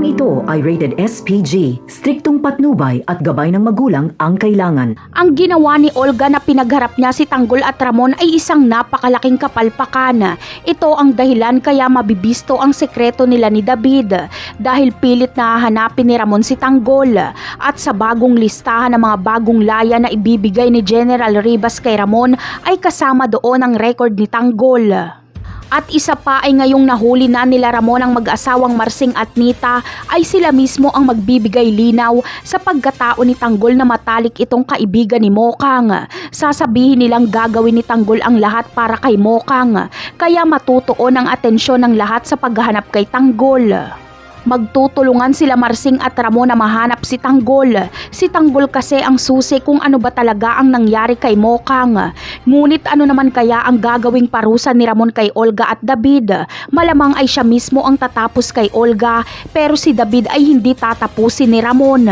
ito ay rated SPG, striktong patnubay at gabay ng magulang ang kailangan. Ang ginawa ni Olga na pinagharap niya si Tanggol at Ramon ay isang napakalaking kapalpakan. Ito ang dahilan kaya mabibisto ang sekreto nila ni David dahil pilit na hahanapin ni Ramon si Tanggol. At sa bagong listahan ng mga bagong laya na ibibigay ni General Ribas kay Ramon ay kasama doon ang record ni Tanggol. At isa pa ay ngayong nahuli na nila Ramon ang mag-asawang Marsing at Nita ay sila mismo ang magbibigay linaw sa pagkatao ni Tanggol na matalik itong kaibigan ni Mokang. Sasabihin nilang gagawin ni Tanggol ang lahat para kay Mokang, kaya matutuon ang atensyon ng lahat sa paghahanap kay Tanggol. Magtutulungan sila Marsing at Ramon na mahanap si Tanggol. Si Tanggol kasi ang susi kung ano ba talaga ang nangyari kay Mokang. Ngunit ano naman kaya ang gagawing parusa ni Ramon kay Olga at David? Malamang ay siya mismo ang tatapos kay Olga, pero si David ay hindi tatapusin ni Ramon.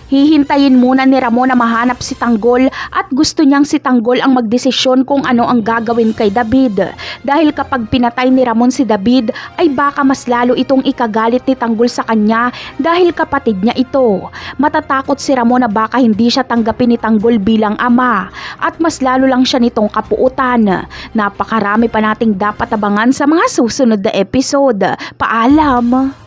Hihintayin muna ni Ramon na mahanap si Tanggol at gusto niyang si Tanggol ang magdesisyon kung ano ang gagawin kay David. Dahil kapag pinatay ni Ramon si David ay baka mas lalo itong ikagalit ni Tanggol sa kanya dahil kapatid niya ito. Matatakot si Ramon na baka hindi siya tanggapin ni Tanggol bilang ama at mas lalo lang siya nitong kapuutan. Napakarami pa nating dapat abangan sa mga susunod na episode. Paalam!